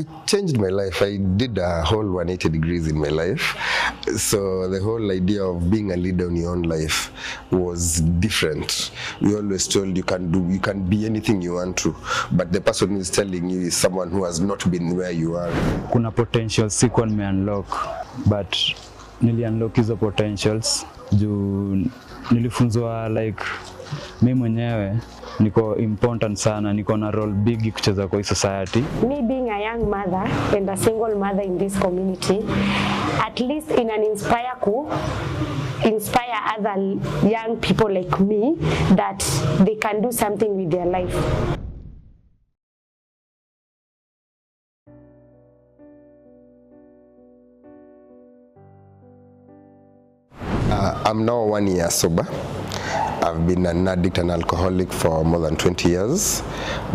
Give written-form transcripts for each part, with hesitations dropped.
I changed my life. I did a whole 180 degrees in my life. So the whole idea of being a leader in your own life was different. We always told you can be anything you want to, but the person who is telling you is someone who has not been where you are. Kuna potential sikuwa nime-unlock, but nili-unlock hizo potentials juu nilifunzwa like mimi mwenyewe niko important sana, niko na role big kucheza kwa society. Me being a young mother and a single mother in this community, at least in an inspire other young people like me that they can do something with their life. I'm now 1 year sober. I've been an addict and alcoholic for more than 20 years.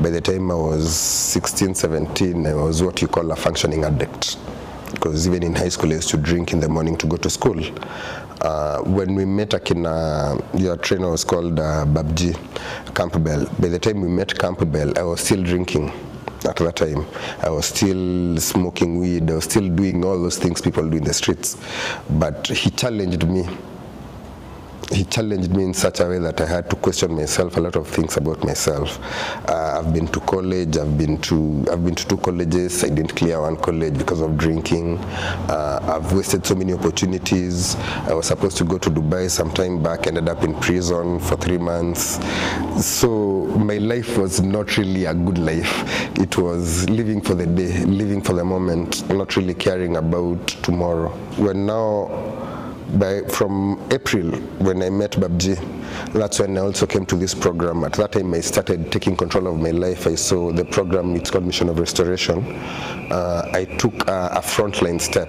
By the time I was 16, 17, I was what you call a functioning addict. Because even in high school, I used to drink in the morning to go to school. When we met Akina, your trainer was called Babji Campbell. By the time we met Campbell, I was still drinking. At that time, I was still smoking weed. I was still doing all those things people do in the streets. But he challenged me. He challenged me in such a way that I had to question myself, a lot of things about myself. I've been to college. I've been to 2 colleges. I didn't clear 1 college because of drinking. I've wasted so many opportunities. I was supposed to go to Dubai some time back. Ended up in prison for 3 months. So my life was not really a good life. It was living for the day, living for the moment, not really caring about tomorrow. From April, when I met Babji, that's when I also came to this program. At that time, I started taking control of my life. I saw the program, it's called Mission of Restoration. I took a frontline step.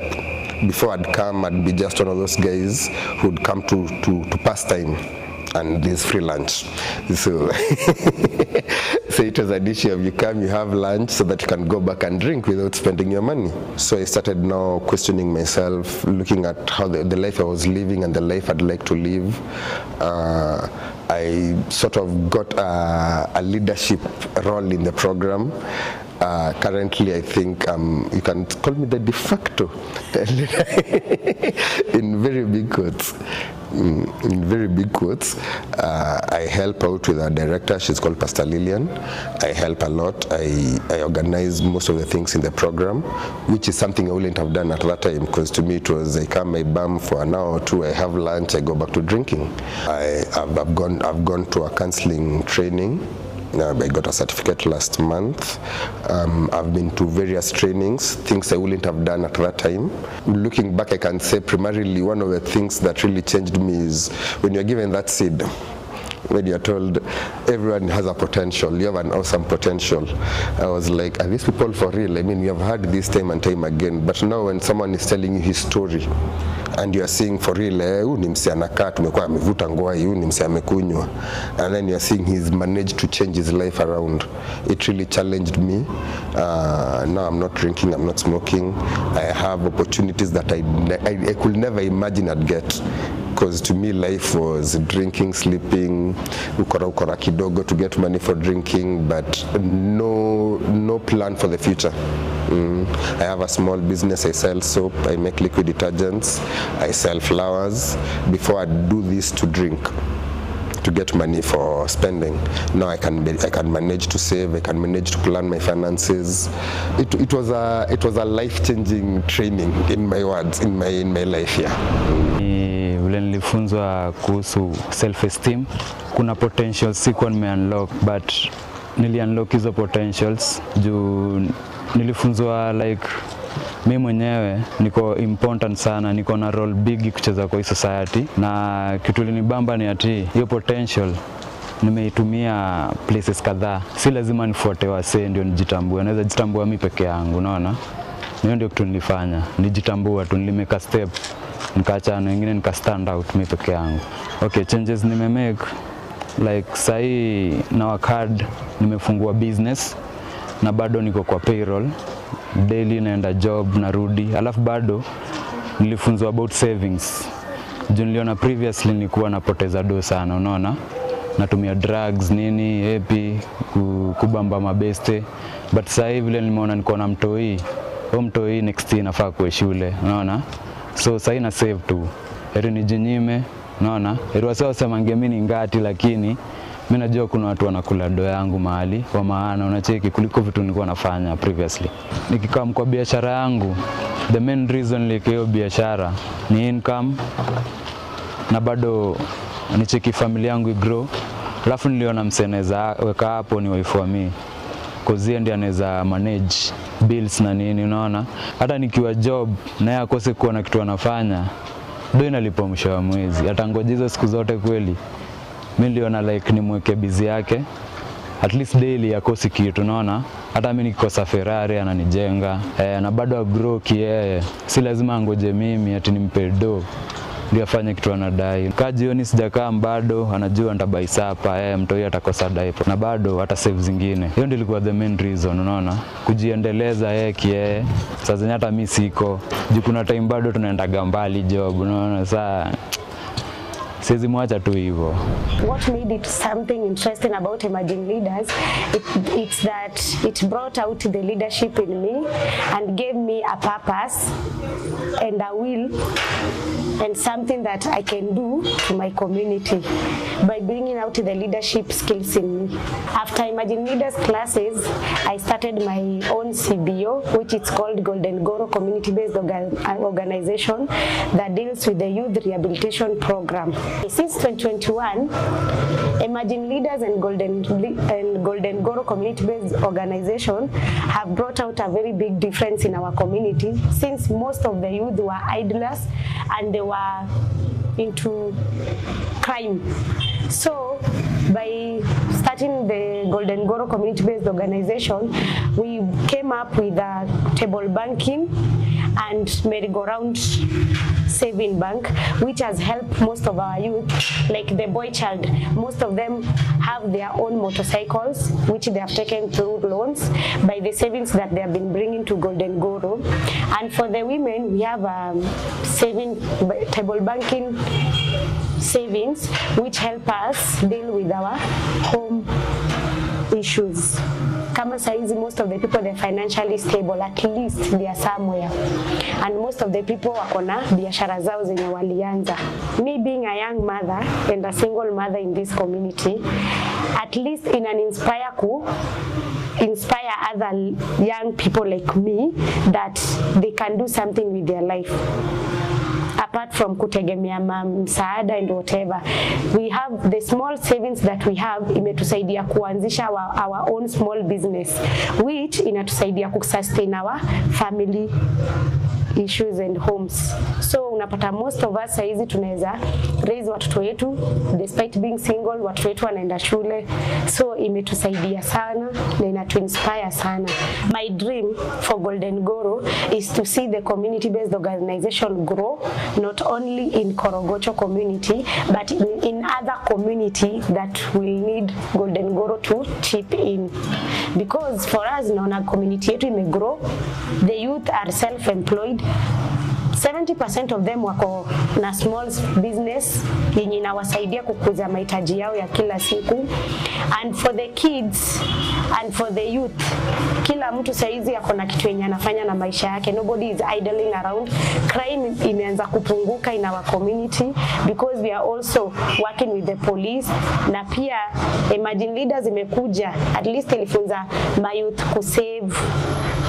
Before I'd come, I'd be just one of those guys who'd come to pass time. And this free lunch. So, so it was an issue of you come, you have lunch so that you can go back and drink without spending your money. So I started now questioning myself, looking at how the life I was living and the life I'd like to live. I sort of got a leadership role in the program. Currently, I think you can call me the de facto in very big quotes. In very big quotes. I help out with our director. She's called Pastor Lillian. I help a lot. I organize most of the things in the program, which is something I wouldn't have done at that time, because to me it was I come, I bum for an hour or 2, I have lunch, I go back to drinking. I've gone to a counseling training. I got a certificate last month. I've been to various trainings, things I wouldn't have done at that time. Looking back, I can say primarily one of the things that really changed me is when you're given that seed, when you're told everyone has a potential, you have an awesome potential. I was like, are these people for real? I mean, we have heard this time and time again, but now when someone is telling you his story, and you are seeing for real, ni msi anakaa tumekuwa amevuta ngwai, ni msi amekunywa, and then you are seeing he's managed to change his life around. It really challenged me. Now I'm not drinking, I'm not smoking. I have opportunities that I could never imagine I'd get. Because to me life was drinking, sleeping, ukora kidogo to get money for drinking, but no plan for the future. I have a small business. I sell soap, I make liquid detergents, I sell flowers. Before I do this to drink, to get money for spending. Now I can manage to save, I can manage to plan my finances. It was a life-changing training, in my words, in my life here. Vile nilifunzwa kuhusu self-esteem, kuna potentials sikuwa nime-unlock, but nili-unlock hizo potentials juu nilifunzwa like mimi mwenyewe niko important sana, niko na role big kucheza kwa society, na kitu linibamba ni ati hiyo potential nimeitumia places kadhaa. Si lazima nifuate wasee ndio nijitambue, naweza jitambua mimi peke yangu, unaona? Hiyo ndio kitu nilifanya, nijitambua tu, nilimeka step, nikaacha na wengine nika stand out mimi peke yangu. Okay, changes nimemake like sahi na work hard, nimefungua business na bado niko kwa payroll. Daily naenda job, narudi. Alafu bado nilifunzwa about savings. Juu niliona previously nilikuwa napoteza do sana, unaona? Natumia drugs nini, happy, kubamba mabeste. but sasa hivi vile nimeona niko na mtoi, huyo mtoi next year nafaa kwa shule, unaona. So sasa ina save tu, heri nijinyime, unaona. Heri wasao sema mimi ni ngati, lakini mimi najua kuna watu wanakula do yangu mahali kwa maana unacheki kuliko vitu nilikuwa nafanya previously. Nikikaa kwa biashara yangu, the main reason like hiyo biashara ni income, na bado nicheki familia yangu igrow. Alafu niliona mseneza weka hapo ni wife wa mimi, cause ndiye anaweza manage bills na nini, unaona. Hata nikiwa job naye akose kuona kitu anafanya, ndio inalipa mwisho wa mwezi. Hata ngoja hizo siku zote kweli mimi niliona like nimweke busy yake at least daily akosi kitu, unaona. Hata mimi nikikosa Ferrari ananijenga, na bado agrow kieye, si lazima ngoje mimi ati nimpe do ndio afanye kitu anadai. Kaa jioni sijakaa bado anajua nitabai sapa, mtoi atakosa diaper na bado hata save zingine. Hiyo ndio ilikuwa the main reason, unaona, kujiendeleza yeye kieye. Sasa zenye hata mimi siko juu, kuna time bado tunaenda mbali job, unaona. Sasa siwezi mwacha tu hivyo. What made it something interesting about Emerging Leaders, it's that it brought out the leadership in me and gave me a purpose and a will and something that I can do to my community by bringing out the leadership skills in me. After Emerging Leaders classes, I started my own CBO, which is called Golden Goro Community-Based Organization that deals with the youth rehabilitation program. Since 2021, Emerging Leaders and Golden Goro Community-Based Organization have brought out a very big difference in our community, since most of the youth were idlers and they were into crime. So by starting the Golden Goro Community-Based Organization, we came up with a table banking and merry-go-round saving bank, which has helped most of our youth, like the boy child. Most of them have their own motorcycles, which they have taken through loans by the savings that they have been bringing to Golden Goro. And for the women, we have table banking savings, which help us deal with our home issues. Kama saizi, most of the people, they're financially stable, at least they are somewhere. And most of the people wako na biashara zao zenye walianza. Me being a young mother and a single mother in this community, at least in an inspire other young people like me that they can do something with their life. Apart from kutegemea msaada and whatever, we have the small savings that we have imetusaidia kuanzisha our own small business, which inatusaidia kusustain our family issues and homes. So unapata most of us saizi tunaweza raise watoto wetu despite being single, watoto wetu wanaenda shule. So imetusaidia sana na inatuinspire sana. My dream for Golden Goro is to see the community-based organization grow, not only in Korogocho community, but in other community that will need Golden Goro to chip in. Because for us, naona community yetu imegrow, the youth are self-employed, 70% of them wako na small business yenye inawasaidia kukuza mahitaji yao ya kila siku. And for the kids and for the youth, kila mtu saizi ako na kitu yenye anafanya na maisha yake. Nobody is idling around. Crime imeanza kupunguka in our community because we are also working with the police. Na pia Emerging Leaders imekuja, at least ilifunza my youth kusave,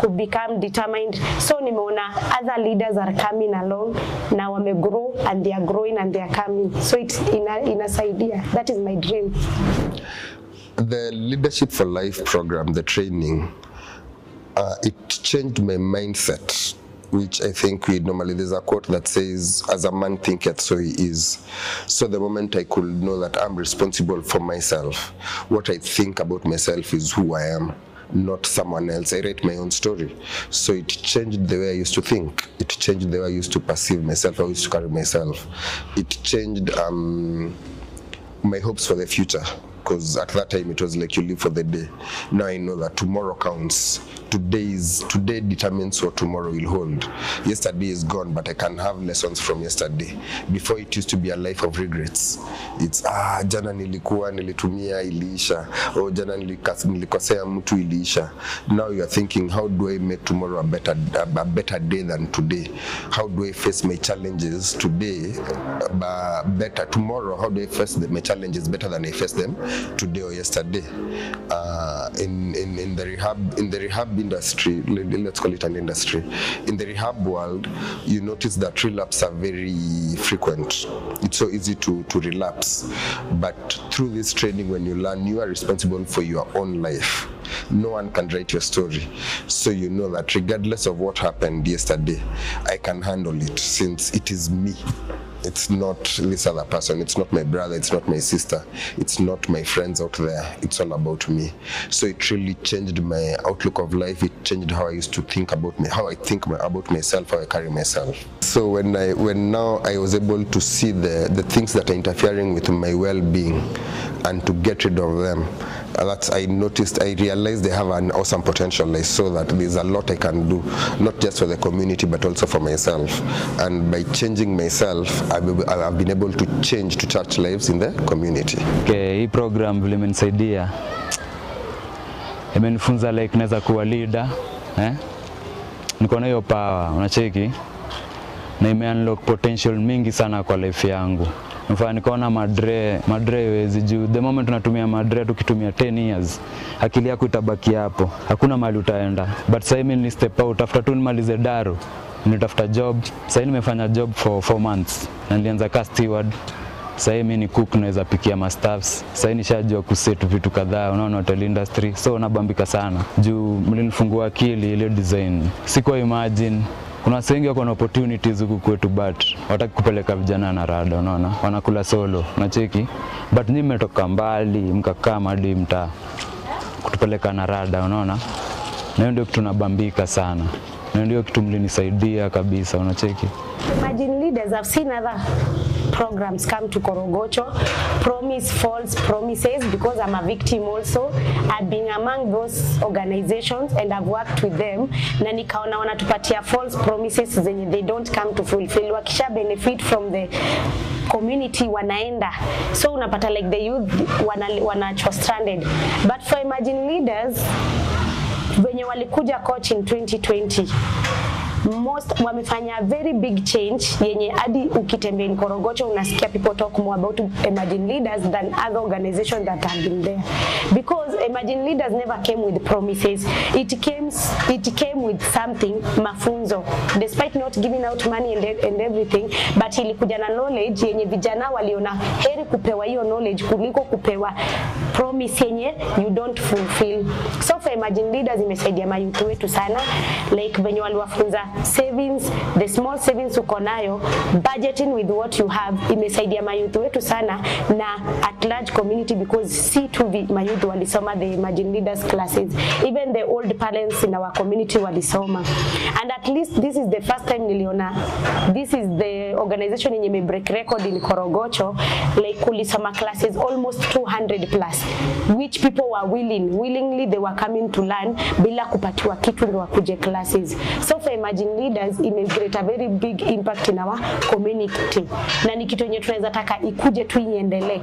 to become determined. So nimeona other leaders are coming along, now wame grow and they are growing and they are coming. So it's inasaidia. That is my dream. The Leadership for Life program, the training, it changed my mindset, which I think there's a quote that says, as a man thinketh, so he is. So the moment I could know that I'm responsible for myself, what I think about myself is who I am, not someone else. I write my own story. So it changed the way I used to think. It changed the way I used to perceive myself, how I used to carry myself. It changed my hopes for the future. because at that time it was like you live for the day. Now I know that tomorrow counts. Today determines what tomorrow will hold. Yesterday is gone, but I can have lessons from yesterday. Before it used to be a life of regrets. It's jana nilitumia iliisha, or jana nilikosea mtu iliisha. Now you are thinking, how do I make tomorrow a better day than today? How do I face my challenges today better tomorrow? How do I face my challenges better than I faced them today or yesterday? In the rehab industry, let's call it an industry. In the rehab world, you notice that relapse are very frequent. It's so easy to relapse. But through this training, when you learn, you are responsible for your own life. No one can write your story. So you know that regardless of what happened yesterday, I can handle it since it is me. It's not this other person, it's not my brother, it's not my sister, it's not my friends out there, it's all about me. So it really changed my outlook of life. It changed how I used to think about me, how I think about myself, how I carry myself. So when now I was able to see the things that are interfering with my well-being and to get rid of them, I realized they have an awesome potential. I saw that there's a lot I can do, not just for the community, but also for myself. And by changing myself, I've been able to touch lives in the community. Okay, hii program vile imenisaidia. Imenifunza like naweza kuwa leader, niko na hiyo power, unacheki? Na ime-unlock potential mingi sana kwa life yangu. Mfano nikaona madre wezi juu the moment tunatumia madre tukitumia 10 years akili yako itabaki hapo, hakuna mahali utaenda. But sasa mimi ni step out after tu nimalize daro, nitafuta job. Sasa nimefanya job for 4 months na nilianza ka steward. Sasa mimi ni cook, naweza pikia ma staffs. Sasa nishajua kuset vitu kadhaa, unaona hotel industry. So nabambika sana juu mlinifungua akili ile design. Sikuwa imagine kuna wengi wako na opportunities huku kwetu, but wataki kupeleka vijana na rada, unaona? Wanakula solo, unacheki? But nyinyi mmetoka mbali, mkakaa hadi mtaa kutupeleka na rada, unaona? Na hiyo ndio kitu nabambika sana. Na ndio kitu mlinisaidia kabisa, unacheki? Imagine leaders, I've seen other programs come to Korogocho, promise false promises, because I'm a victim also. I've been among those organizations and I've worked with them. Na nikaona wanatupatia false promises zenye they don't come to fulfill. Wakisha benefit from the community wanaenda. So unapata like the youth wanaachwa stranded. But for Imagine leaders, wenye walikuja coach in 2020, most wamefanya very big change yenye hadi ukitembea in Korogocho unasikia people talk more about Imagine leaders than other organizations that have been there, because Imagine leaders never came with promises. It came with something, mafunzo, despite not giving out money and everything, but ilikuja na knowledge yenye vijana waliona heri kupewa hiyo knowledge kuliko kupewa promise yenye you don't fulfill. So for Imagine leaders imesaidia mayuth wetu sana, like venye waliwafunza savings, the small savings uko nayo, budgeting with what you have, imesaidia mayuth wetu sana na at large community, because see to mayuth walisoma the Imagine leaders classes, even the old parents in our community walisoma. And at least this is the first time niliona, this is the organization yenye me break record in Korogocho, like kulisoma classes almost 200 plus, which people were willingly they were coming to learn bila kupatiwa kitu ndio wakuje classes. So for Imagine leaders, it create a very big impact in our community. Na ni kitu yenye tunaweza taka ikuje tu iendelee.